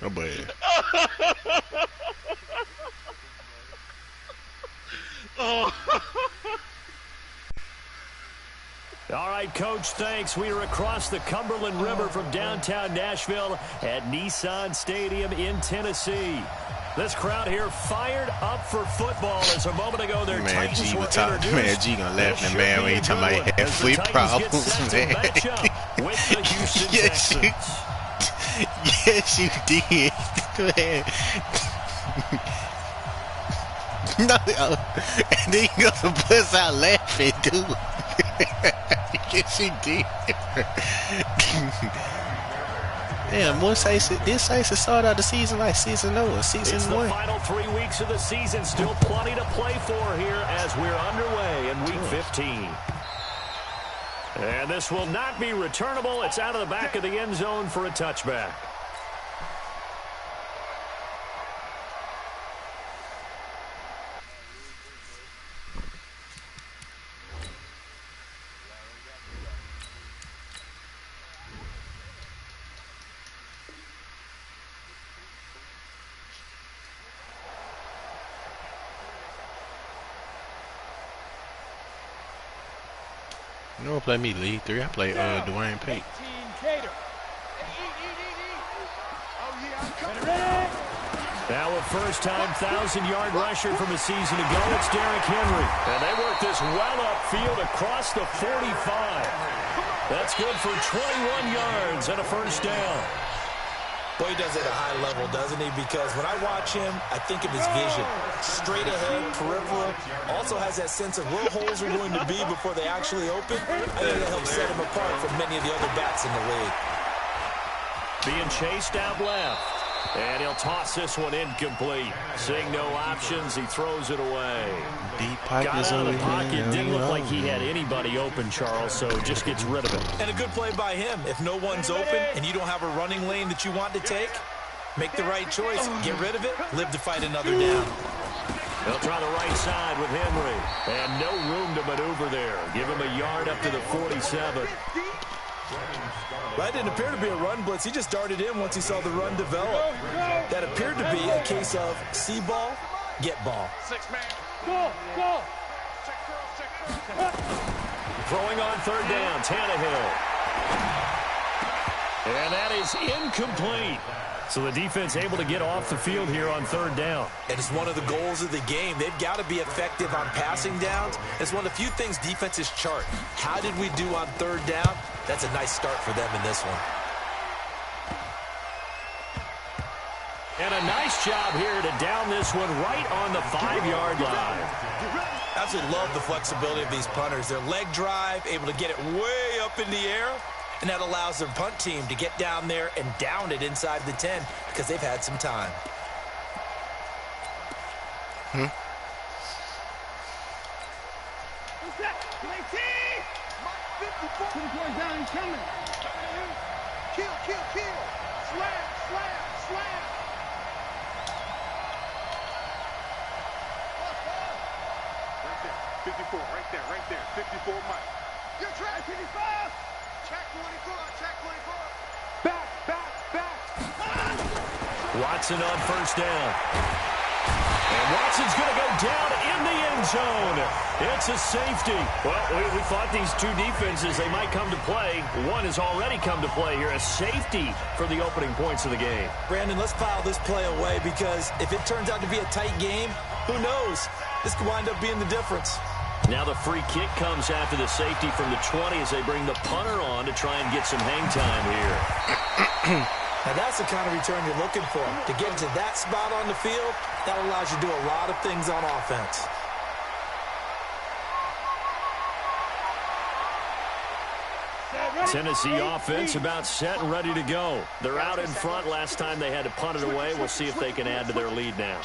Oh, boy. All right, Coach, thanks. We are across the Cumberland River from downtown Nashville at Nissan Stadium in Tennessee. This crowd here fired up for football as a moment ago their Man, Titans G were was talking. introduced. Man, G gonna laugh at the man when he talking about he had flea problems, man. With the Houston Yes, you, Texans. yes, you did. Go ahead. No, and then you gonna bust out laughing, dude. Yes, you did. Damn, this ice has started out the season like season 0 or season It's 1. the final 3 weeks of the season. Still plenty to play for here as we're underway in Week 15. And this will not be returnable. It's out of the back of the end zone for a touchback. You don't play me lead 3. I play Dwayne Pate. Now a first-time 1,000-yard rusher from a season ago, it's Derrick Henry. And they work this well upfield across the 45. That's good for 21 yards and a first down. Boy, he does it at a high level, doesn't he? Because when I watch him, I think of his vision. Straight ahead, peripheral. Also has that sense of where holes are going to be before they actually open. I think that helps set him apart from many of the other backs in the league. Being chased out left. And he'll toss this one incomplete. Seeing no options, he throws it away. Deep Got pockets out of over the pocket. here. Didn't look like he had anybody open, Charles, so just gets rid of it. And a good play by him. If no one's open and you don't have a running lane that you want to take, make the right choice. Get rid of it. Live to fight another down. They'll try the right side with Henry. And no room to maneuver there. Give him a yard up to the 47. That didn't appear to be a run blitz. He just darted in once he saw the run develop. That appeared to be a case of see ball, get ball. Throwing on third down, Tannehill. And that is incomplete. So the defense able to get off the field here on third down. And it's one of the goals of the game. They've got to be effective on passing downs. It's one of the few things defenses chart. How did we do on third down? That's a nice start for them in this one. And a nice job here to down this one right on the 5-yard line. Absolutely love the flexibility of these punters. Their leg drive, able to get it way up in the air, and that allows their punt team to get down there and down it inside the 10 because they've had some time. Right there. 54, Mike. You're trying 55. Check 24. Back. Watson on first down. And Watson's going to go down in the end zone. It's a safety. Well, we thought these two defenses, they might come to play. One has already come to play here. A safety for the opening points of the game. Brandon, let's file this play away because if it turns out to be a tight game, who knows? This could wind up being the difference. Now the free kick comes after the safety from the 20 as they bring the punter on to try and get some hang time here. Now that's the kind of return you're looking for. To get into that spot on the field, that allows you to do a lot of things on offense. Tennessee offense about set and ready to go. They're out in front. Last time they had to punt it away. We'll see if they can add to their lead now.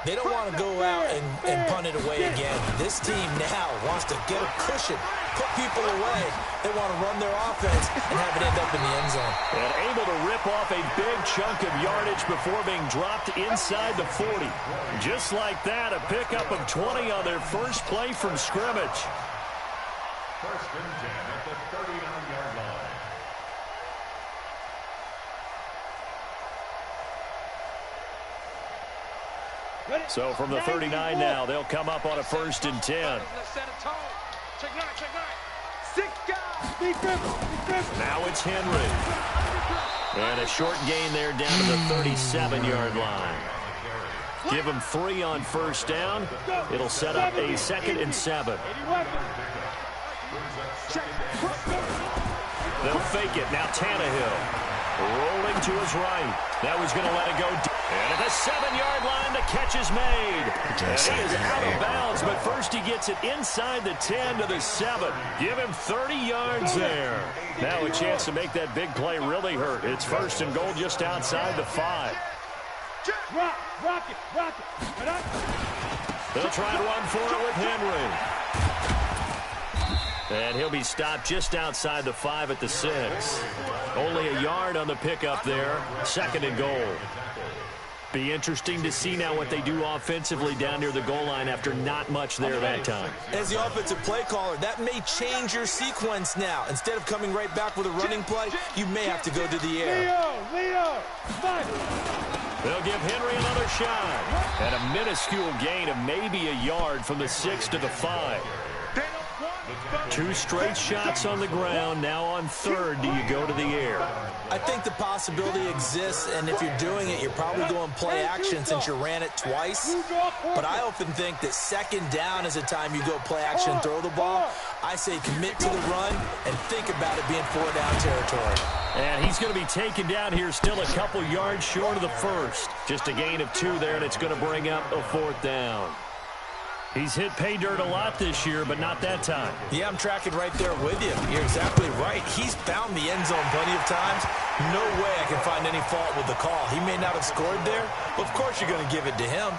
They don't want to go out and punt it away again. This team now wants to get a cushion put people away. They want to run their offense and have it end up in the end zone. And able to rip off a big chunk of yardage before being dropped inside the 40. Just like that, a pickup of 20 on their first play from scrimmage. First and 10 at the 39-yard line. So from the 39 now, they'll come up on a first and 10. Let's set a tone. Check nine, check nine. 6 guys. Now it's Henry. And a short gain there down to the 37-yard line. Give him 3 on first down. It'll set up a 2nd and 7. They'll fake it. Now Tannehill rolling to his right. Now he's going to let it go. And at the 7-yard line, the catch is made. And he is out of bounds, but first he gets it inside the 10 to the 7. Give him 30 yards there. Now a chance to make that big play really hurt. It's first and goal just outside the 5. Rock it. They'll try to run for it with Henry. And he'll be stopped just outside the 5 at the 6. Only a yard on the pickup there. 2nd and goal. Be interesting to see now what they do offensively down near the goal line after not much there that time. As the offensive play caller, that may change your sequence now. Instead of coming right back with a running play, you may have to go to the air. Leo, They'll give Henry another shot. And a minuscule gain of maybe a yard from the 6 to the 5. 2 straight shots on the ground. Now on 3rd, do you go to the air? I think the possibility exists, and if you're doing it, you're probably going play action since you ran it twice. But I often think that 2nd down is a time you go play action and throw the ball. I say commit to the run and think about it being 4-down territory. And he's going to be taken down here still a couple yards short of the 1st. Just a gain of 2 there, and it's going to bring up a 4th down. He's hit pay dirt a lot this year, but not that time. Yeah, I'm tracking right there with you. You're exactly right. He's found the end zone plenty of times. No way I can find any fault with the call. He may not have scored there, but of course you're going to give it to him.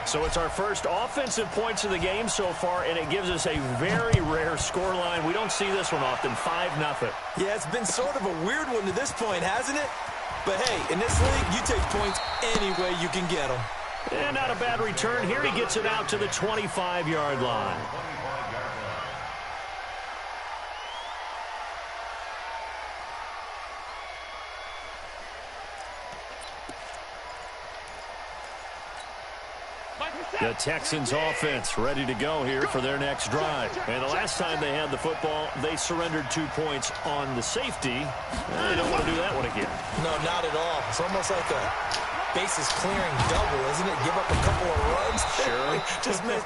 So it's our first offensive points of the game so far, and it gives us a very rare scoreline. We don't see this one often, 5-0. Yeah, it's been sort of a weird one to this point, hasn't it? But hey, in this league, you take points any way you can get them. And not a bad return here. He gets it out to the 25-yard line. The Texans offense ready to go here for their next drive. And the last time they had the football, they surrendered 2 points on the safety. They don't want to do that one again. No, not at all. It's almost like a bases clearing double, isn't it? Give up a couple of runs. Sure.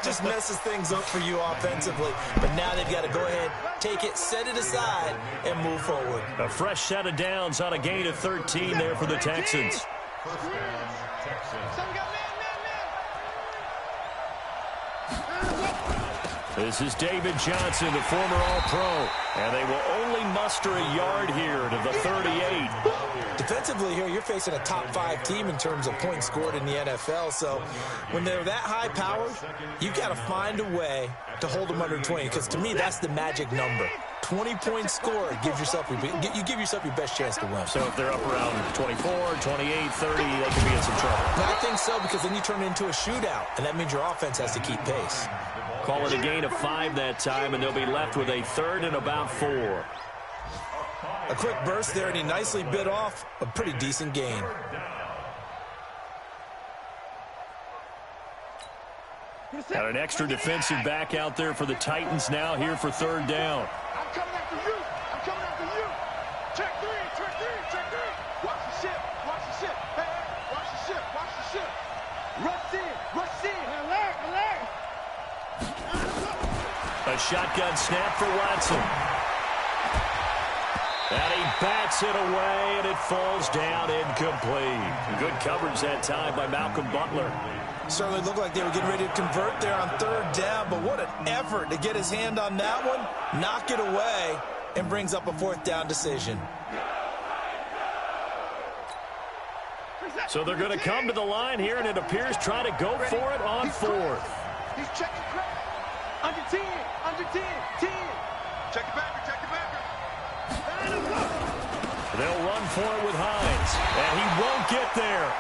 just messes things up for you offensively. But now they've got to go ahead, take it, set it aside, and move forward. A fresh set of downs on a gain of 13 there for the Texans. First down, Texans. This is David Johnson, the former All-Pro. And they will only muster a yard here to the 38. Defensively here, you're facing a top 5 team in terms of points scored in the NFL. So when they're that high powered, you got to find a way to hold them under 20. Because to me, that's the magic number. 20 points scored, you give yourself your best chance to win. So if they're up around 24, 28, 30, they can be in some trouble. I think so, because then you turn it into a shootout, and that means your offense has to keep pace. Call it a gain of 5 that time, and they'll be left with a 3rd and about 4. A quick burst there, and he nicely bit off a pretty decent gain. Got an extra defensive back out there for the Titans now here for 3rd down. I'm coming after you. I'm coming after you. Check three. Watch the ship. Hey, watch the ship. Rush in. Alert. A shotgun snap for Watson. And he bats it away, and it falls down incomplete. Good coverage that time by Malcolm Butler. Certainly looked like they were getting ready to convert there on 3rd down, but what an effort to get his hand on that one, knock it away, and brings up a 4th down decision. So they're going to come to the line here, and it appears try to go for it on 4th. He's checking credit. Under 10. Under 10. 10. Check it back. Check it back. They'll run for it with Hines, and he won't get there.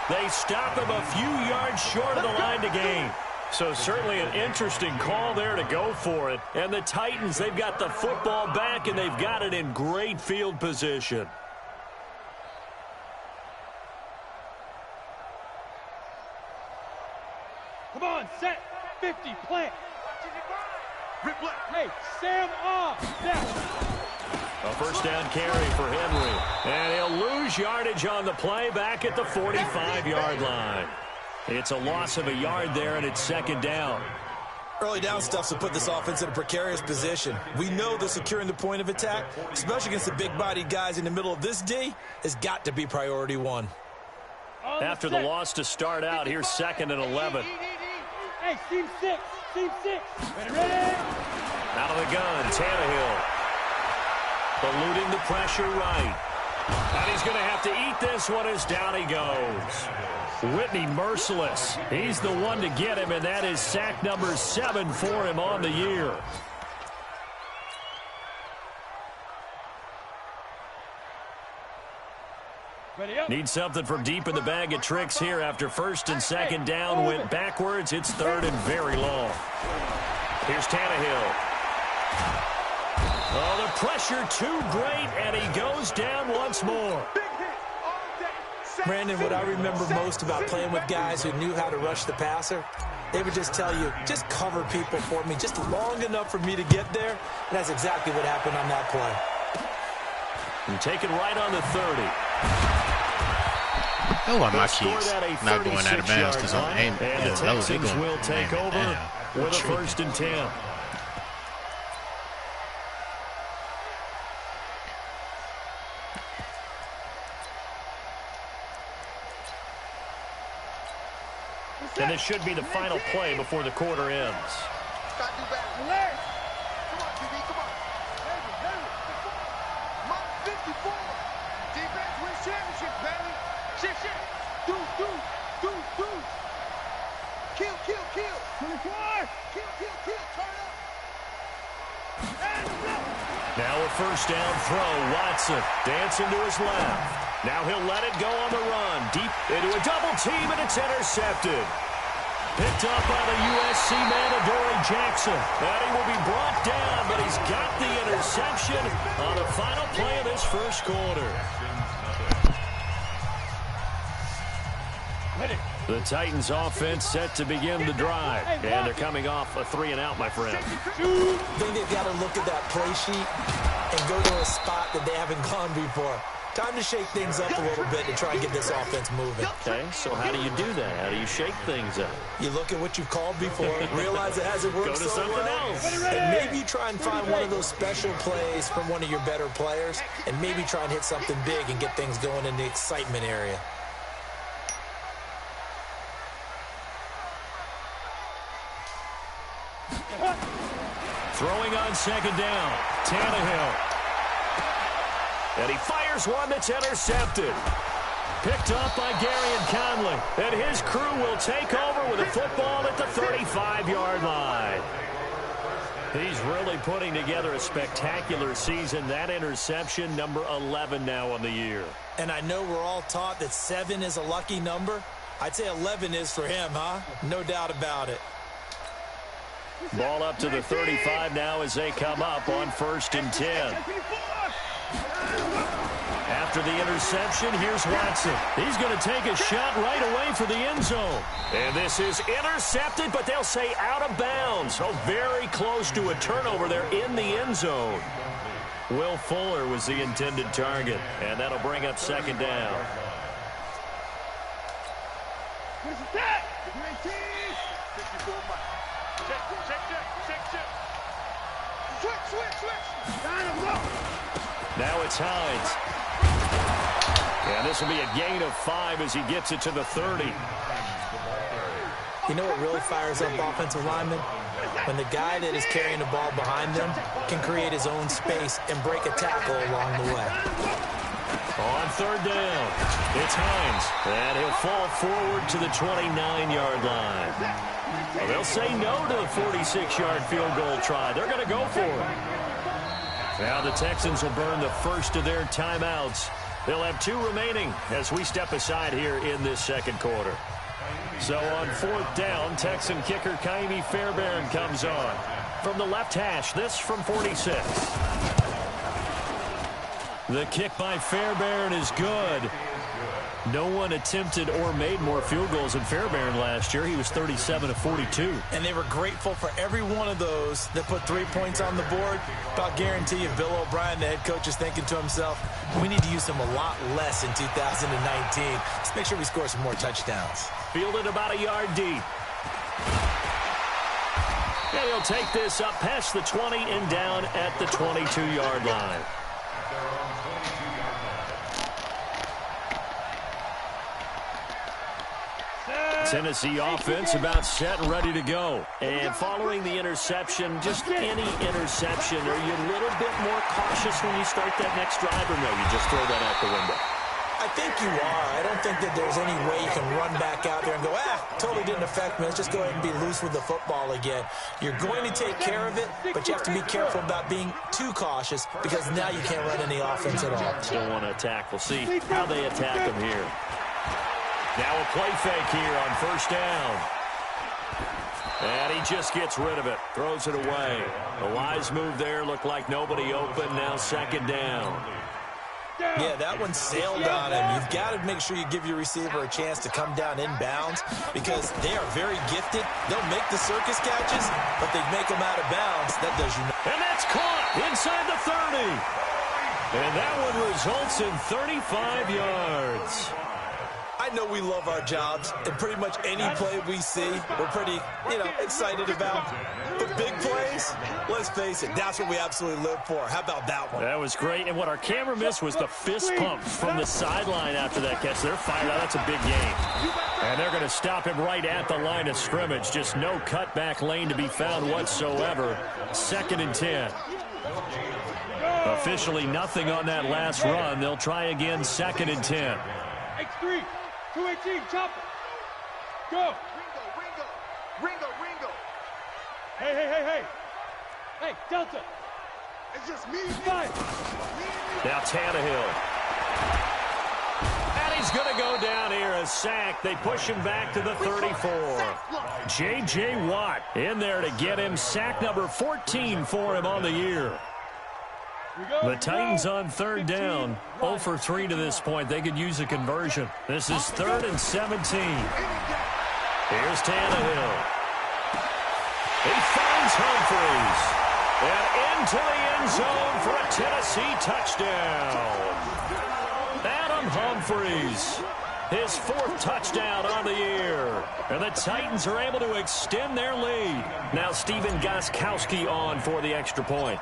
They stop him a few yards short of the line to gain. So certainly an interesting call there to go for it. And the Titans, they've got the football back, and they've got it in great field position. Come on, set. 50, plant. Hey, Sam off. Now. A first down carry for Henry. And he'll lose yardage on the play back at the 45-yard line. It's a loss of a yard there, and it's second down. Early down stuff to put this offense in a precarious position. We know they're securing the point of attack, especially against the big-bodied guys in the middle of this D, has got to be priority one. After the loss to start out, here's 2nd and 11. Hey, team 6. Team 6. Ready? Out of the gun, Tannehill. Eluding the pressure right. And he's going to have to eat this one as down he goes. Whitney merciless. He's the one to get him, and that is sack number 7 for him on the year. Need something from deep in the bag of tricks here after 1st and 2nd down. Went backwards. It's 3rd and very long. Here's Tannehill. Oh, the pressure too great, and he goes down once more. Brandon, what I remember most about playing with guys who knew how to rush the passer, they would just tell you, just cover people for me just long enough for me to get there. And that's exactly what happened on that play. And take it right on the 30. Oh, why my keys not going out of bounds because I'm aiming. And the Texans will take over with a 1st and 10. And this should be the final play before the quarter ends. Come on, QB, come on. 54. Defense wins championship, baby. Shit. Do. Kill. 24. Kill. Turn up. Now a first down throw. Watson dancing to his left. Now he'll let it go on the run. Deep into a double team, and it's intercepted. Picked up by the USC man, Adoree Jackson. And he will be brought down, but he's got the interception on the final play of this first quarter. The Titans offense set to begin the drive. And they're coming off a 3-and-out, my friend. I think they've got to look at that play sheet and go to a spot that they haven't gone before. Time to shake things up a little bit to try and get this offense moving. Okay, so how do you do that? How do you shake things up? You look at what you've called before, realize it hasn't worked Go to so something well, else. and maybe you try and find one of those special plays from one of your better players, and maybe try and hit something big and get things going in the excitement area. Throwing on 2nd down, Tannehill. And he fires one that's intercepted. Picked up by Garyon Conley. And his crew will take over with a football at the 35-yard line. He's really putting together a spectacular season. That interception, number 11 now on the year. And I know we're all taught that 7 is a lucky number. I'd say 11 is for him, huh? No doubt about it. Ball up to the 35 now as they come up on 1st and 10. After the interception, here's Watson. He's going to take a shot right away for the end zone. And this is intercepted, but they'll say out of bounds. Oh, very close to a turnover there in the end zone. Will Fuller was the intended target, and that'll bring up 2nd down. Check. Switch. Now it's Hines. And this will be a gain of 5 as he gets it to the 30. You know what really fires up offensive linemen? When the guy that is carrying the ball behind them can create his own space and break a tackle along the way. On 3rd down, it's Hines. And he'll fall forward to the 29-yard line. Well, they'll say no to the 46-yard field goal try. They're going to go for it. Now the Texans will burn the first of their timeouts. They'll have 2 remaining as we step aside here in this second quarter. So on 4th down, Texan kicker Ka'imi Fairbairn comes on. From the left hash, this from 46. The kick by Fairbairn is good. No one attempted or made more field goals than Fairbairn last year. He was 37 of 42. And they were grateful for every one of those that put 3 points on the board. I'll guarantee you Bill O'Brien, the head coach, is thinking to himself, we need to use them a lot less in 2019. Let's make sure we score some more touchdowns. Fielded about a yard deep. And he'll take this up past the 20 and down at the 22-yard line. Tennessee offense about set and ready to go. And following the interception, just any interception, are you a little bit more cautious when you start that next drive, or no, you just throw that out the window? I think you are. I don't think that there's any way you can run back out there and go, totally didn't affect me. Let's just go ahead and be loose with the football again. You're going to take care of it, but you have to be careful about being too cautious because now you can't run any offense at all. Don't want to attack. We'll see how they attack them here. Now a play fake here on 1st down. And he just gets rid of it. Throws it away. A wise move there. Looked like nobody open. Now 2nd down. Yeah, that one sailed on him. You've got to make sure you give your receiver a chance to come down inbounds because they are very gifted. They'll make the circus catches, but they make them out of bounds. That does you no. And that's caught inside the 30. And that one results in 35 yards. I know we love our jobs, and pretty much any play we see, we're pretty, excited about. But big plays, let's face it, that's what we absolutely live for. How about that one? That was great, and what our camera missed was the fist pump from the sideline after that catch. They're fired out. That's a big game. And they're going to stop him right at the line of scrimmage. Just no cutback lane to be found whatsoever. 2nd and 10. Officially nothing on that last run. They'll try again 2nd and 10. X3. 218, chop it. Go. Ringo. Hey. Hey, Delta. It's just me. Fine. Now Tannehill. And he's going to go down here, a sack. They push him back to the 34. J.J. Watt in there to get him sack number 14 for him on the year. The Titans on 3rd down, 0 for 3 to this point. They could use a conversion. This is 3rd and 17. Here's Tannehill. He finds Humphries. And into the end zone for a Tennessee touchdown. Adam Humphries, his 4th touchdown on the year. And the Titans are able to extend their lead. Now Stephen Gostkowski on for the extra point.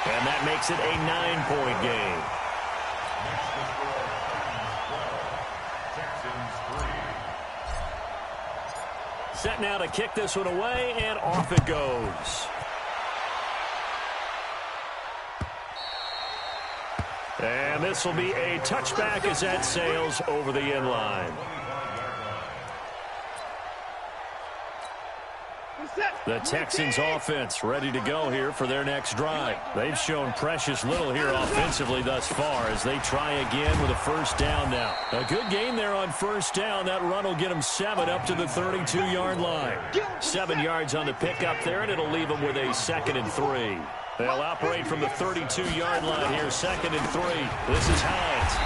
And that makes it a 9-point game. Set now to kick this one away, and off it goes. And this will be a touchback as that sails over the end line. The Texans offense ready to go here for their next drive. They've shown precious little here offensively thus far as they try again with a 1st down now. A good game there on 1st down. That run will get them 7 up to the 32-yard line. 7 yards on the pickup there, and it'll leave them with a 2nd and 3. They'll operate from the 32-yard line here, 2nd and 3. This is Hines.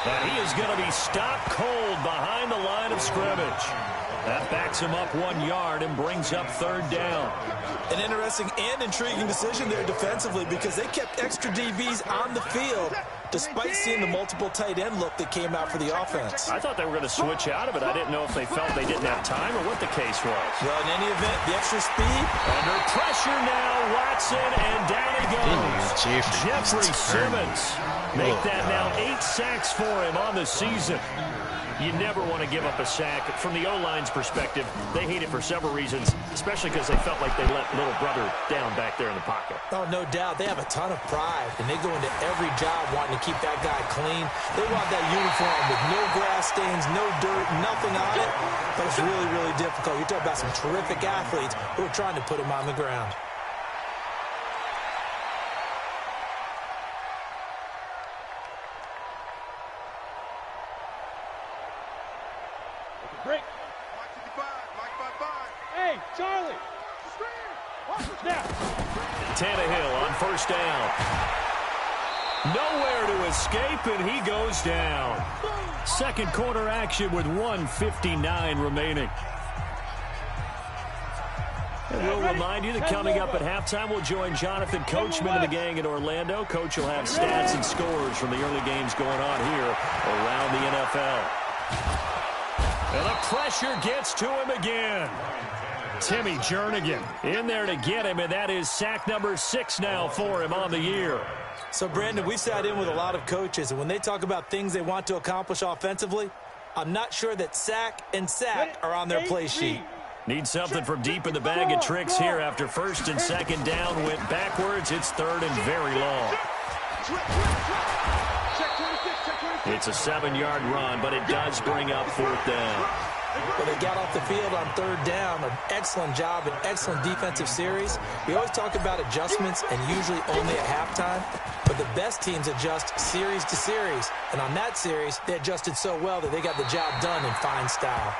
And he is going to be stopped cold behind the line of scrimmage. That backs him up 1 yard and brings up 3rd down. An interesting and intriguing decision there defensively because they kept extra DBs on the field despite seeing the multiple tight end look that came out for the offense. I thought they were going to switch out of it. I didn't know if they felt they didn't have time or what the case was. Well, in any event, the extra speed. Under pressure now, Watson, and down he goes. Jeffrey Simmons. Make that now 8 sacks for him on the season. You never want to give up a sack. From the O-line's perspective, they hate it for several reasons, especially because they felt like they let little brother down back there in the pocket. Oh, no doubt. They have a ton of pride, and they go into every job wanting to keep that guy clean. They want that uniform with no grass stains, no dirt, nothing on it. But it's really, really difficult. You're talking about some terrific athletes who are trying to put him on the ground. Break. Hey, Charlie. Snap. Tannehill on first down. Nowhere to escape, and he goes down. Second quarter action with 1:59 remaining. And we'll remind you that coming up at halftime, we'll join Jonathan Coachman and the gang in Orlando. Coach will have stats and scores from the early games going on here around the NFL. And the pressure gets to him again. Timmy Jernigan in there to get him, and that is sack number 6 now for him on the year. So, Brandon, we sat in with a lot of coaches, and when they talk about things they want to accomplish offensively, I'm not sure that sack and sack are on their play sheet. Need something from deep in the bag of tricks here after first and second down went backwards. It's third and very long. It's a 7-yard run, but it does bring up fourth down. Well, they got off the field on third down. An excellent job, an excellent defensive series. We always talk about adjustments and usually only at halftime, but the best teams adjust series to series. And on that series, they adjusted so well that they got the job done in fine style.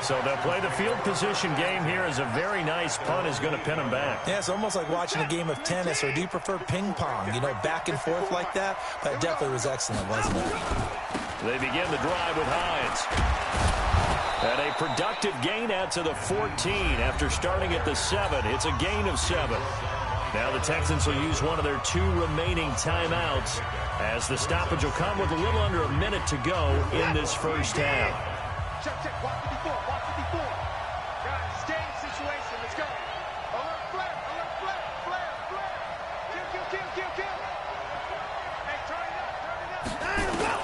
So they'll play the field position game here as a very nice punt is going to pin them back. Yeah, it's almost like watching a game of tennis, or do you prefer ping pong? You know, back and forth like that? That definitely was excellent, wasn't it? They begin the drive with Hines. And a productive gain out to the 14 after starting at the 7. It's a gain of 7. Now the Texans will use one of their 2 remaining timeouts as the stoppage will come with a little under a minute to go in this first half. Check, check. Watch 54. Watch 54. Guys, stay in situation. Let's go. Alert flare. Alert flare. Flare. Flare. Kill. Hey, turn it up.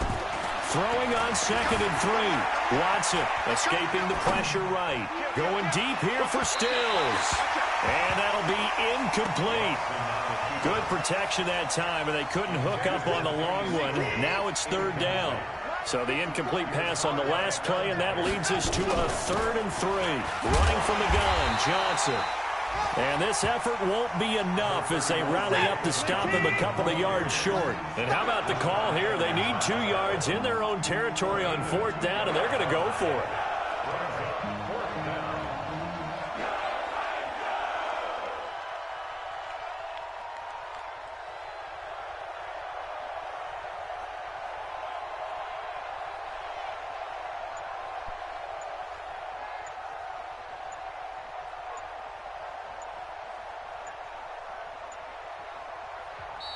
Throwing on second and 3. Watson escaping the pressure right. Going deep here for Stills. And that'll be incomplete. Good protection that time, and they couldn't hook up on the long one. Now it's third down. So the incomplete pass on the last play, and that leads us to a third and 3. Running from the gun, Johnson. And this effort won't be enough as they rally up to stop him a couple of yards short. And how about the call here? They need 2 yards in their own territory on fourth down, and they're going to go for it.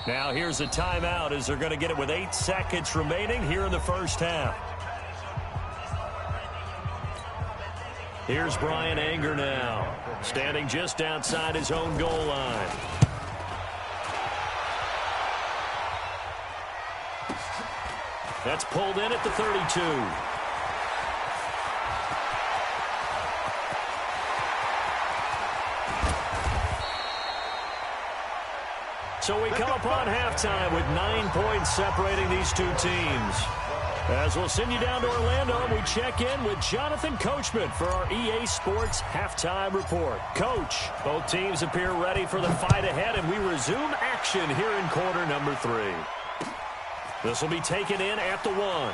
Now here's a timeout as they're going to get it with 8 seconds remaining here in the first half. Here's Brian Anger now, standing just outside his own goal line. That's pulled in at the 32. So we come upon halftime with 9 points separating these 2 teams. As we'll send you down to Orlando, and we check in with Jonathan Coachman for our EA Sports Halftime Report. Coach, both teams appear ready for the fight ahead, and we resume action here in quarter number 3. This will be taken in at the 1.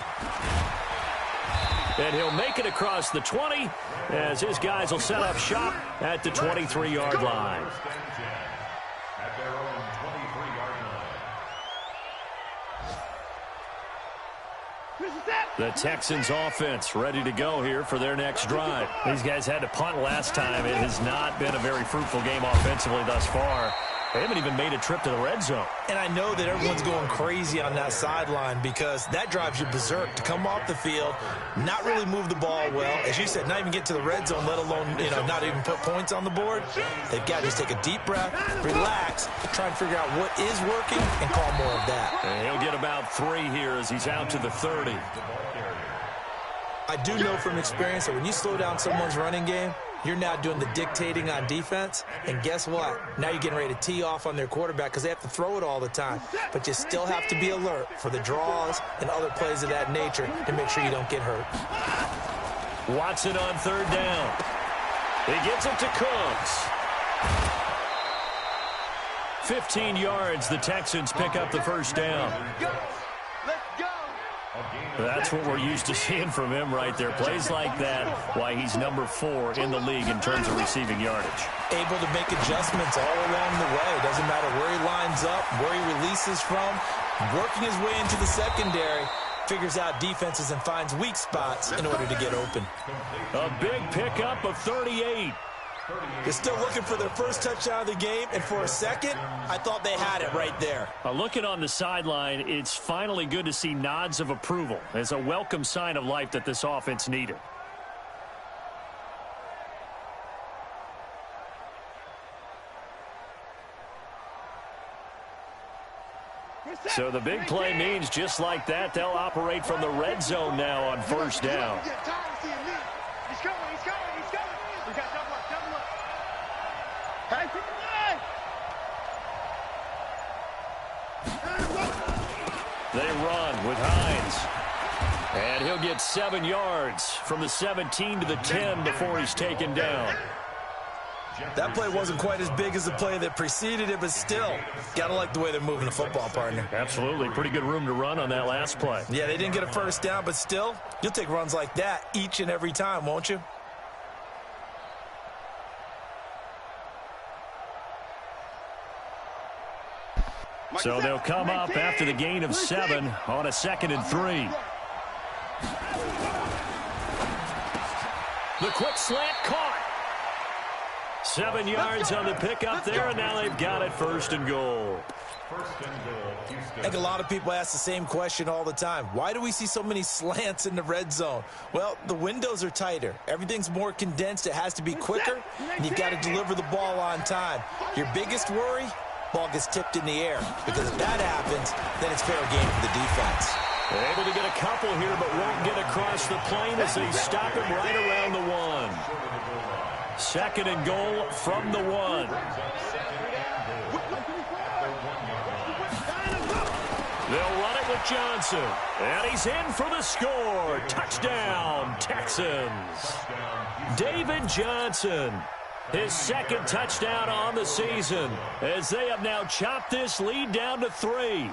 And he'll make it across the 20 as his guys will set up shop at the 23-yard line. The Texans offense ready to go here for their next drive. These guys had to punt last time. It has not been a very fruitful game offensively thus far. They haven't even made a trip to the red zone. And I know that everyone's going crazy on that sideline because that drives you berserk to come off the field, not really move the ball well. As you said, not even get to the red zone, let alone, not even put points on the board. They've got to just take a deep breath, relax, try and figure out what is working and call more of that. And he'll get about 3 here as he's out to the 30. I do know from experience that when you slow down someone's running game, you're now doing the dictating on defense, and guess what? Now you're getting ready to tee off on their quarterback because they have to throw it all the time. But you still have to be alert for the draws and other plays of that nature to make sure you don't get hurt. Watson on third down. He gets it to Cooks. 15 yards, the Texans pick up the first down. That's what we're used to seeing from him right there. Plays like that, why he's number 4 in the league in terms of receiving yardage. Able to make adjustments all along the way. Doesn't matter where he lines up, where he releases from. Working his way into the secondary, figures out defenses and finds weak spots in order to get open. A big pickup of 38. They're still looking for their first touchdown of the game, and for a second, I thought they had it right there. Looking on the sideline, it's finally good to see nods of approval. It's a welcome sign of life that this offense needed. So the big play means just like that, they'll operate from the red zone now on first down. They run with Hines. And he'll get 7 yards from the 17 to the 10 before he's taken down. That play wasn't quite as big as the play that preceded it, but still, got to like the way they're moving the football, partner. Absolutely. Pretty good room to run on that last play. Yeah, they didn't get a first down, but still, you'll take runs like that each and every time, won't you? So they'll come up after the gain of 7 on a 2nd and 3. The quick slant caught. 7 yards on the pickup there, and now they've got it 1st and goal. I think a lot of people ask the same question all the time. Why do we see so many slants in the red zone? Well, the windows are tighter. Everything's more condensed. It has to be quicker, and you've got to deliver the ball on time. Your biggest worry? Ball gets tipped in the air, because if that happens, then it's fair game for the defense. They're able to get a couple here, but won't get across the plane as they stop him right around the 1. 2nd and goal from the 1. They'll run it with Johnson, and he's in for the score. Touchdown, Texans. David Johnson. His 2nd touchdown on the season as they have now chopped this lead down to 3.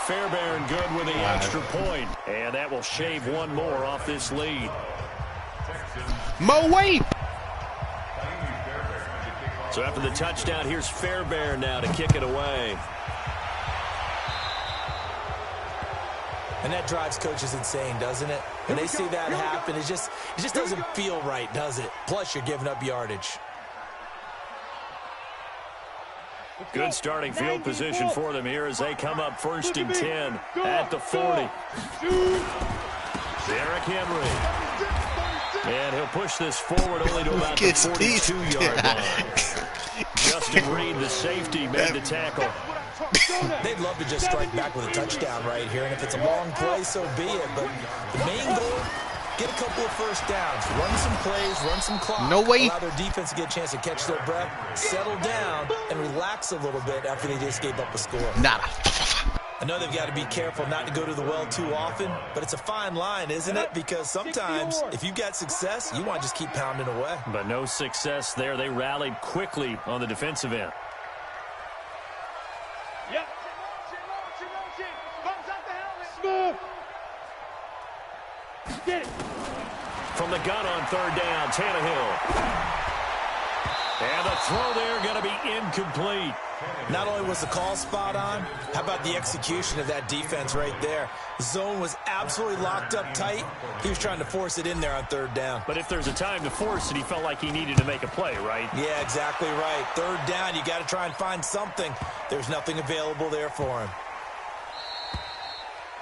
Fairbairn good with the extra point, and that will shave 1 more off this lead. Mo Wade. So after the touchdown, here's Fairbairn now to kick it away. And that drives coaches insane, doesn't it? When they see that happen, it just doesn't feel right, does it? Plus, you're giving up yardage. Good starting field position for them here as they come up 1st and 10 at the 40. Derrick Henry. And he'll push this forward only to about the 42-yard line. Justin Reed, the safety, made the tackle. They'd love to just strike back with a touchdown right here, and if it's a long play, so be it. But the main goal, get a couple of first downs, run some plays, run some clock. No way. Allow their defense to get a chance to catch their breath, settle down, and relax a little bit after they just gave up a score. Nada. I know they've got to be careful not to go to the well too often, but it's a fine line, isn't it? Because sometimes, if you've got success, you want to just keep pounding away. But no success there. They rallied quickly on the defensive end. Yep. Smooth. Get it. From the gun on 3rd down, Tannehill. And the throw there going to be incomplete. Not only was the call spot on, how about the execution of that defense right there? Zone was absolutely locked up tight. He was trying to force it in there on 3rd down. But if there's a time to force it, he felt like he needed to make a play, right? Yeah, exactly right. 3rd down, you got to try and find something. There's nothing available there for him.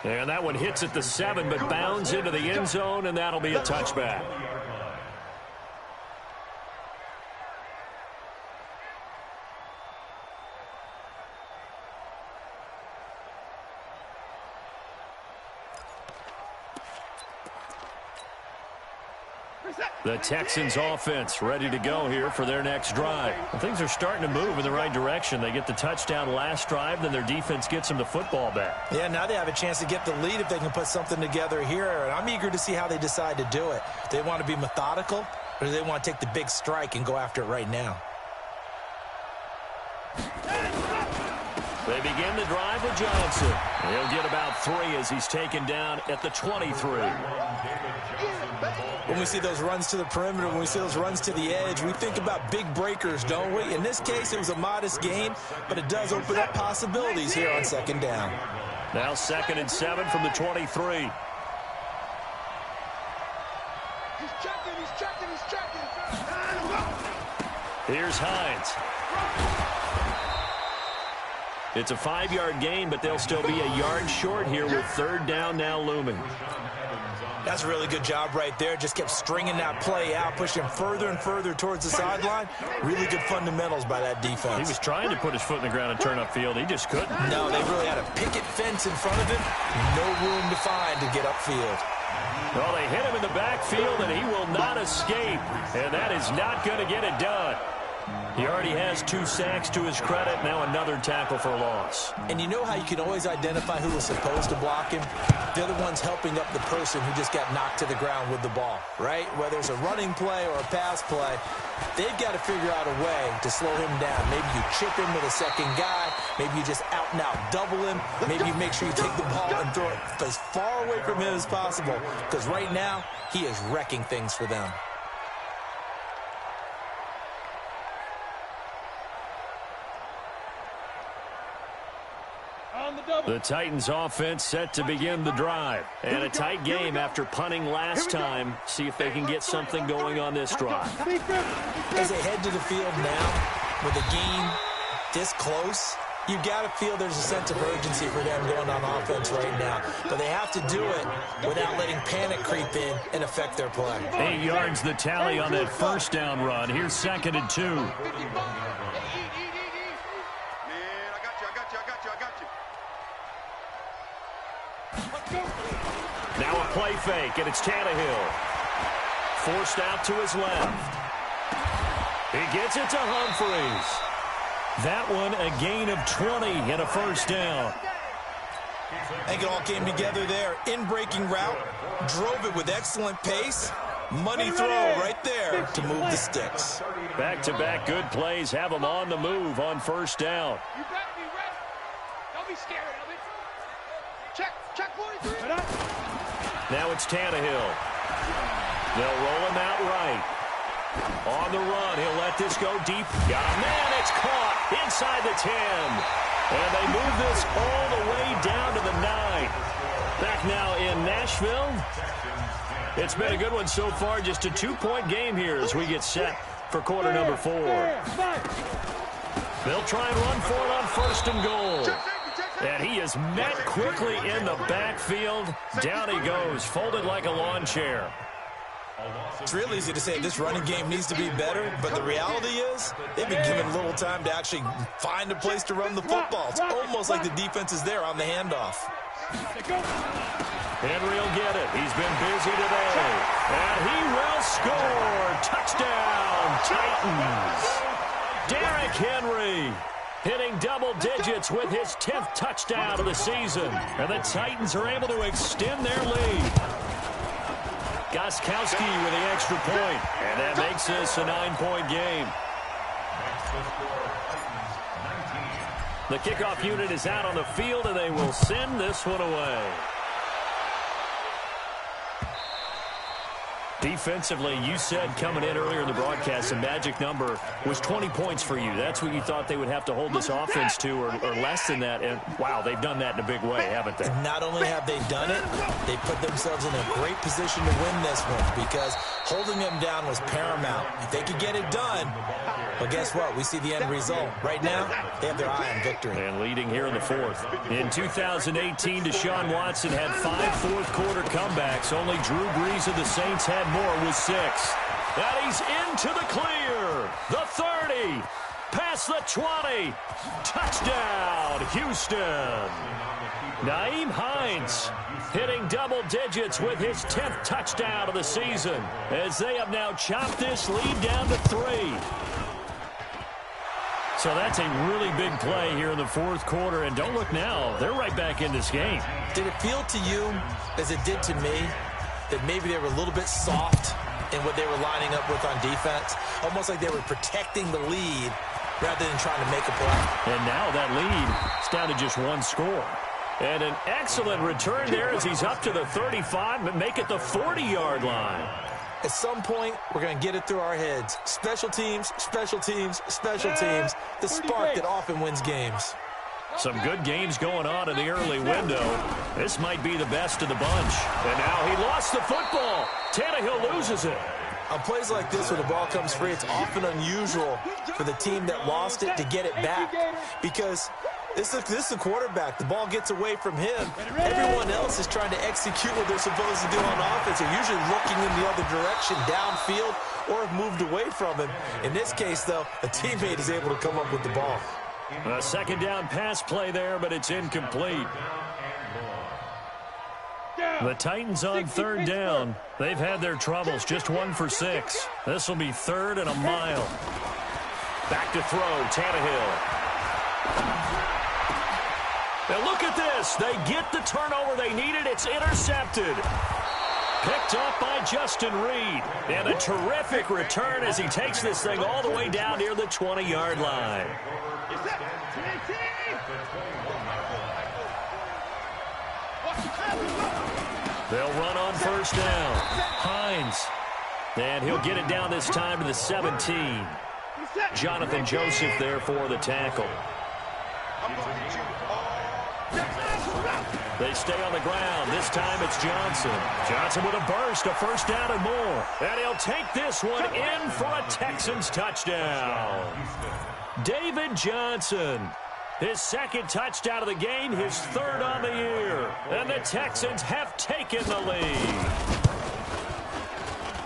And that one hits at the 7, but bounds into the end zone, and that'll be a touchback. The Texans offense ready to go here for their next drive. Well, things are starting to move in the right direction. They get the touchdown last drive, then their defense gets them the football back. Yeah, now they have a chance to get the lead if they can put something together here. And I'm eager to see how they decide to do it. Do they want to be methodical, or do they want to take the big strike and go after it right now? They begin the drive with Johnson. He'll get about 3 as he's taken down at the 23. When we see those runs to the perimeter, when we see those runs to the edge, we think about big breakers, don't we? In this case, it was a modest gain, but it does open up possibilities here on second down. Now 2nd and 7 from the 23. He's checking. Here's Hines. It's a 5-yard gain, but they'll still be a yard short here with 3rd down now looming. That's a really good job right there. Just kept stringing that play out, pushing him further and further towards the sideline. Really good fundamentals by that defense. He was trying to put his foot in the ground and turn upfield. He just couldn't. No, they really had a picket fence in front of him. No room to find to get upfield. Well, they hit him in the backfield, and he will not escape. And that is not going to get it done. He already has 2 sacks to his credit. Now another tackle for a loss. And you know how you can always identify who was supposed to block him? They're the ones helping up the person who just got knocked to the ground with the ball, right? Whether it's a running play or a pass play, they've got to figure out a way to slow him down. Maybe you chip him with a second guy. Maybe you just out-and-out double him. Maybe you make sure you take the ball and throw it as far away from him as possible. Because right now, he is wrecking things for them. The Titans offense set to begin the drive. And a tight game after punting last time. See if they can get something going on this drive. As they head to the field now, with a game this close, you've got to feel there's a sense of urgency for them going on offense right now. But they have to do it without letting panic creep in and affect their play. 8 yards the tally on that 1st down run. Here's 2nd and 2. Now a play fake, and it's Tannehill. Forced out to his left. He gets it to Humphries. That one a gain of 20 and a 1st down. I think it all came together there. In-breaking route, drove it with excellent pace. Money throw right there to move the sticks. Back-to-back good plays have them on the move on 1st down. You better be ready. Don't be scared of it. Check 43. Now it's Tannehill. They'll roll him out right. On the run, he'll let this go deep. Got a man, it's caught inside the 10. And they move this all the way down to the 9. Back now in Nashville. It's been a good one so far. Just a 2-point game here as we get set for quarter number 4. They'll try and run for it on 1st and goal. And he is met quickly in the backfield. Down he goes, folded like a lawn chair. It's real easy to say this running game needs to be better, but the reality is they've been given little time to actually find a place to run the football. It's almost like the defense is there on the handoff. Henry will get it. He's been busy today. And he will score. Touchdown, Titans. Derrick Henry hitting double digits with his 10th touchdown of the season. And the Titans are able to extend their lead. Gostkowski with the extra point. And that makes this a 9-point game. The kickoff unit is out on the field, and they will send this one away. Defensively, you said coming in earlier in the broadcast, the magic number was 20 points for you. That's what you thought they would have to hold this offense to, or less than that. And, wow, they've done that in a big way, haven't they? Not only have they done it, they put themselves in a great position to win this one because holding them down was paramount. If they could get it done, well, guess what? We see the end result. Right now, they have their eye on victory. And leading here in the 4th. In 2018, Deshaun Watson had 5 fourth-quarter comebacks. Only Drew Brees of the Saints had more with 6. And he's into the clear. The 30. Past the 20. Touchdown, Houston. Nyheim Hines hitting double digits with his 10th touchdown of the season as they have now chopped this lead down to 3. So that's a really big play here in the fourth quarter. And don't look now, they're right back in this game. Did it feel to you, as it did to me, that maybe they were a little bit soft in what they were lining up with on defense? Almost like they were protecting the lead rather than trying to make a play. And now that lead is down to just 1 score. And an excellent return there as he's up to the 35 and make it the 40-yard line. At some point, we're going to get it through our heads. Special teams, special teams, special teams. The spark that often wins games. Some good games going on in the early window. This might be the best of the bunch. And now he lost the football. Tannehill loses it. On plays like this where the ball comes free, it's often unusual for the team that lost it to get it back. Because this is the quarterback. The ball gets away from him. Everyone else is trying to execute what they're supposed to do on offense. They're usually looking in the other direction, downfield, or have moved away from him. In this case, though, a teammate is able to come up with the ball. A second down pass play there, but it's incomplete. The Titans on third down. They've had their troubles, just 1 for 6. This will be 3rd and a mile. Back to throw, Tannehill. Now look at this. They get the turnover they needed. It's intercepted. Picked up by Justin Reed. And a terrific return as he takes this thing all the way down near the 20-yard line. They'll run on first down. Hines. And he'll get it down this time to the 17. Jonathan Joseph there for the tackle. They stay on the ground. This time it's Johnson. Johnson with a burst, a first down and more. And he'll take this one in for a Texans touchdown. David Johnson. His 2nd touchdown of the game, his 3rd on the year. And the Texans have taken the lead.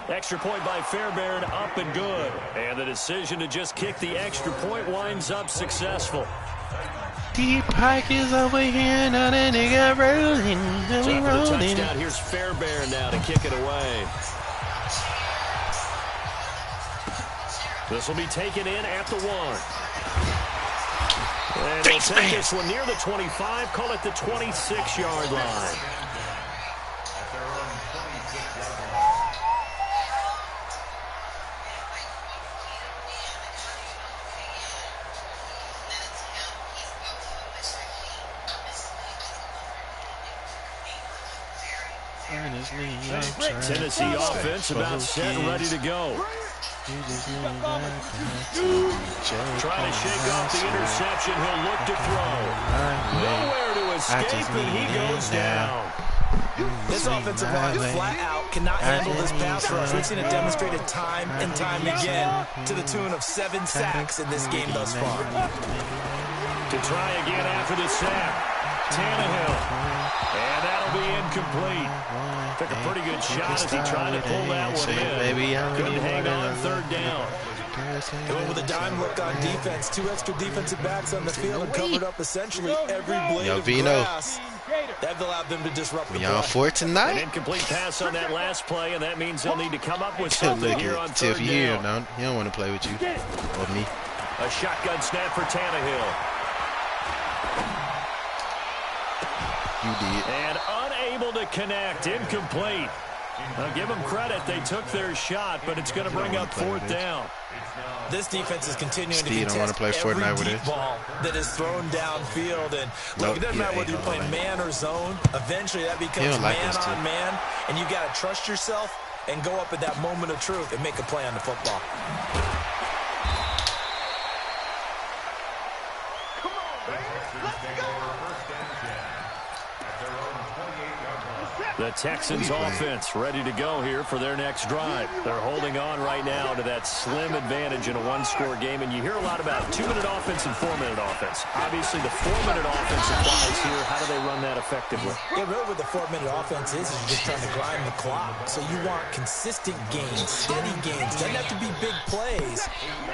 Extra point by Fairbairn, up and good. And the decision to just kick the extra point winds up successful. Deep Pike is over here, now the nigga rolling, now we rolling. Touchdown. Here's Fairbairn now to kick it away. This will be taken in at the 1. And they'll take this one near the 25, call it the 26-yard line. Tennessee offense about set and ready to go. Trying to shake off the interception. He'll look to throw. Nowhere to escape, and he goes down. This offensive line flat out cannot handle this pass rush. We've seen it demonstrated time and time again to the tune of 7 sacks in this game thus far. To try again after the sack. Tannehill. And that'll be incomplete. Took a pretty good shot as he tried to pull that one in. Couldn't hang on 3rd down. Going with a dime look on defense. 2 extra defensive backs on the field and covered up essentially every blade of grass. That allowed them to disrupt the play. We on 4 tonight? An incomplete pass on that last play, and that means they'll need to come up with something here on 3rd down. Here, no, he don't want to play with you or me. A shotgun snap for Tannehill. You did. And unable to connect. Incomplete. Now give them credit. They took their shot, but it's going to bring up 4th down. This defense is continuing to don't want to play contest every Fortnite with deep it. ball that is thrown downfield. And look, it doesn't matter whether you're playing man or zone. Eventually that becomes man on man. And you've got to trust yourself and go up at that moment of truth and make a play on the football. Come on, baby. Let's go. The Texans offense ready to go here for their next drive. They're holding on right now to that slim advantage in a one-score game. And you hear a lot about 2-minute offense and 4-minute offense. Obviously, the 4-minute offense applies here. How do they run that effectively? Yeah, really what the 4-minute offense is you're just trying to grind the clock. So you want consistent gains, steady gains. Doesn't have to be big plays,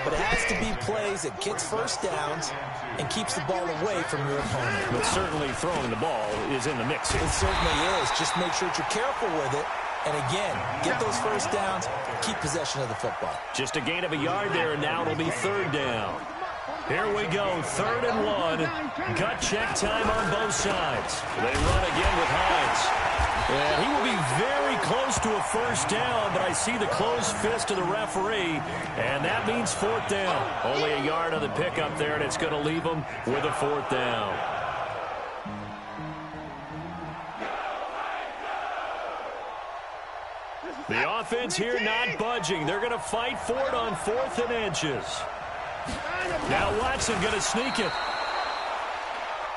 but it has to be plays that gets first downs and keeps the ball away from your opponent. But certainly throwing the ball is in the mix here. It certainly is. Just make sure that you're careful with it. And again, get those first downs, keep possession of the football. Just a gain of a yard there, and now it'll be 3rd down. Here we go, 3rd and 1. Gut check time on both sides. They run again with Hines. And he will be very close to a first down, but I see the closed fist of the referee, and that means 4th down. Only a yard on the pickup there, and it's going to leave them with a 4th down. The offense here not budging. They're going to fight for it on 4th and inches. Now Watson going to sneak it.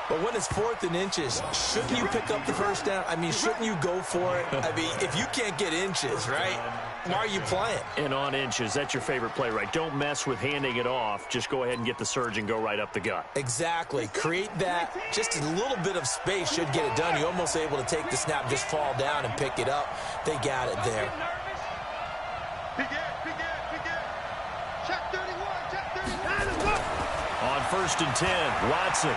But when it's 4th and inches, shouldn't you pick up the first down? I mean, shouldn't you go for it? I mean, if you can't get inches, right, why are you playing? And on inches, that's your favorite play, right? Don't mess with handing it off. Just go ahead and get the surge and go right up the gut. Exactly. Create that. Just a little bit of space should get it done. You're almost able to take the snap, just fall down and pick it up. They got it there. Check 31, check 39. On 1st and 10, Watson.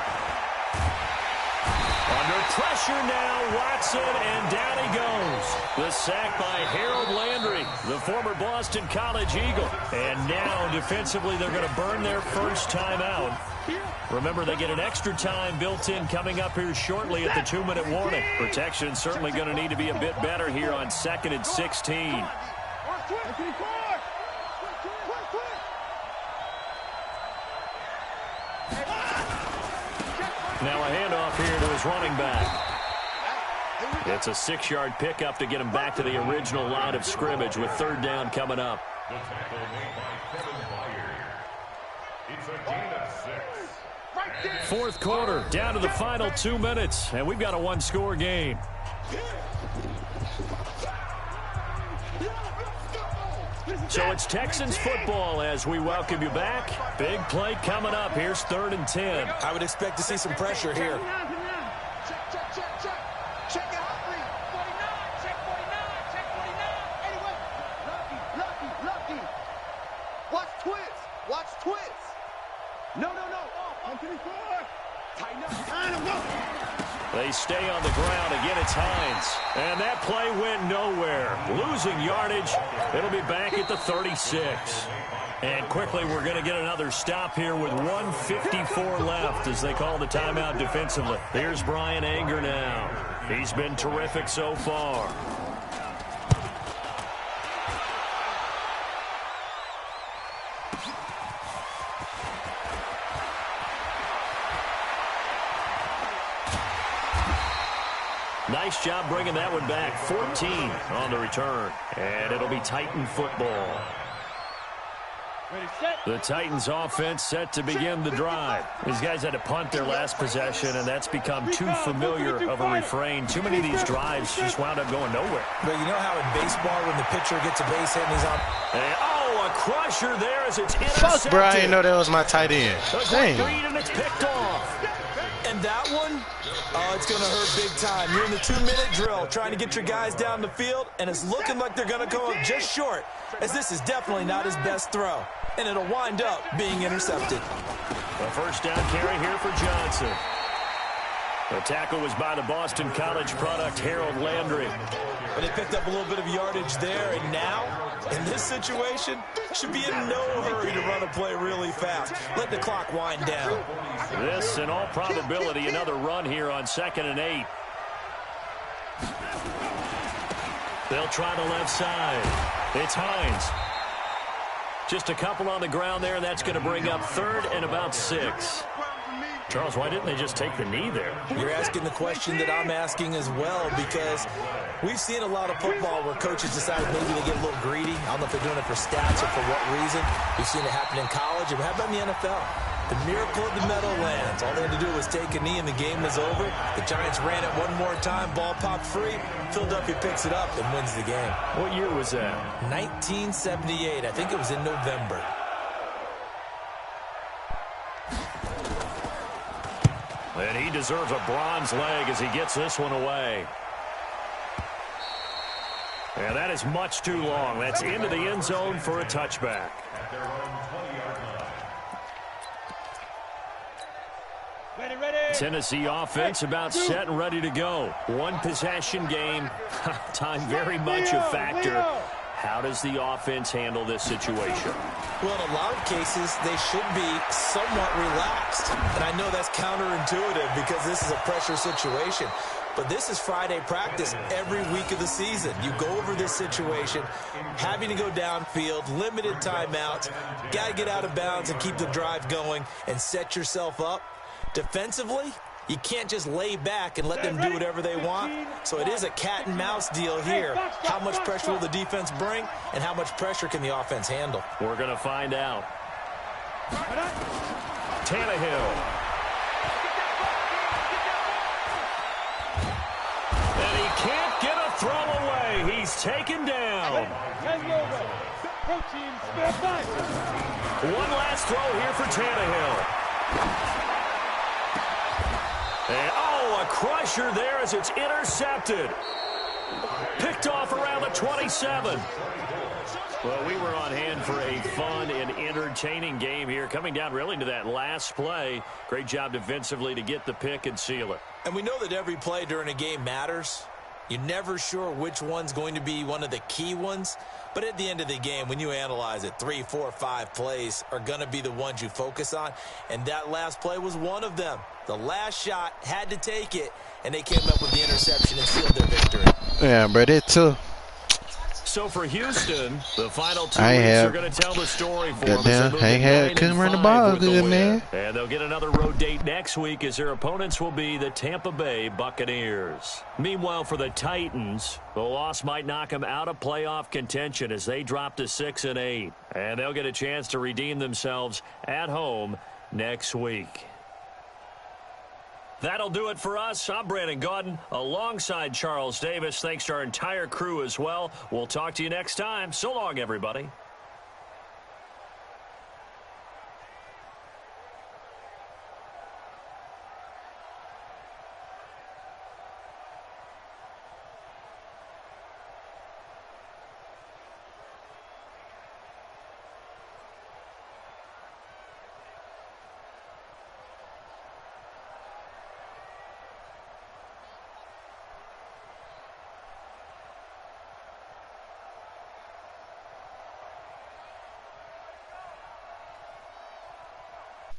Under pressure now, Watson, and down he goes. The sack by Harold Landry, the former Boston College Eagle. And now, defensively, they're going to burn their first time out. Remember, they get an extra time built in coming up here shortly at the 2-minute warning. Protection certainly going to need to be a bit better here on 2nd and 16. Now a handoff here to his running back. It's a 6-yard pickup to get him back to the original line of scrimmage with 3rd down coming up. The tackle made by Kevin Byard. It's a gain of 6. 4th quarter, down to the final 2 minutes, and we've got a 1-score game. So it's Texans football as we welcome you back. Big play coming up. Here's 3rd and 10. I would expect to see some pressure here. Check it out, 49, check 49. Anyway, lucky. Watch twist. No. On 24. Tighten up. They stay on the ground. Again, it's Hines. And that play went nowhere. Losing yardage. It'll be back at the 36. And quickly, we're going to get another stop here with 1:54 left as they call the timeout defensively. Here's Brian Anger now. He's been terrific so far. Nice job bringing that one back. 14 on the return. And it'll be Titan football. The Titans offense set to begin the drive. These guys had to punt their last possession, and that's become too familiar of a refrain. Too many of these drives just wound up going nowhere. But you know how in baseball when the pitcher gets a base hit and he's on... And, a crusher there as it's intercepted. Fuck, bro, I didn't know that was my tight end. Dang. And it's picked off. And that one, it's going to hurt big time. You're in the 2-minute drill trying to get your guys down the field, and it's looking like they're going to come up just short, as this is definitely not his best throw. And it'll wind up being intercepted. The first down carry here for Johnson. The tackle was by the Boston College product, Harold Landry. And they picked up a little bit of yardage there, and now, in this situation, should be in no hurry to run a play really fast. Let the clock wind down. This, in all probability, another run here on 2nd and 8. They'll try the left side. It's Hines. Just a couple on the ground there, and that's going to bring up 3rd and about 6. Charles, why didn't they just take the knee there? You're asking the question that I'm asking as well, because we've seen a lot of football where coaches decide maybe they get a little greedy. I don't know if they're doing it for stats or for what reason. We've seen it happen in college. And how about in the NFL? The miracle of the Meadowlands. All they had to do was take a knee and the game was over. The Giants ran it one more time. Ball popped free. Philadelphia picks it up and wins the game. What year was that? 1978. I think it was in November. And he deserves a bronze leg as he gets this one away. And that is much too long. That's into the end zone for a touchback. At their own 20-yard line. Ready. Tennessee offense about set and ready to go. One possession game. Time very much a factor. How does the offense handle this situation? Well, in a lot of cases, they should be somewhat relaxed. And I know that's counterintuitive because this is a pressure situation. But this is Friday practice every week of the season. You go over this situation, having to go downfield, limited timeouts, got to get out of bounds and keep the drive going and set yourself up. Defensively, you can't just lay back and let them do whatever they want. So it is a cat and mouse deal here. How much pressure will the defense bring and how much pressure can the offense handle? We're going to find out. Tannehill. And he can't get a throw away. He's taken down. One last throw here for Tannehill. And, a crusher there as it's intercepted. Picked off around the 27. Well, we were on hand for a fun and entertaining game here, coming down really to that last play. Great job defensively to get the pick and seal it. And we know that every play during a game matters. You're never sure which one's going to be one of the key ones. But at the end of the game, when you analyze it, 3, 4, 5 plays are going to be the ones you focus on. And that last play was one of them. The last shot had to take it, and they came up with the interception and sealed their victory. Yeah, but it too. So for Houston, the final 2 weeks are going to tell the story for them. Goddamn, couldn't run the ball good, man. And they'll get another road date next week as their opponents will be the Tampa Bay Buccaneers. Meanwhile, for the Titans, the loss might knock them out of playoff contention as they drop to 6-8. And they'll get a chance to redeem themselves at home next week. That'll do it for us. I'm Brandon Gaudin alongside Charles Davis. Thanks to our entire crew as well. We'll talk to you next time. So long, everybody.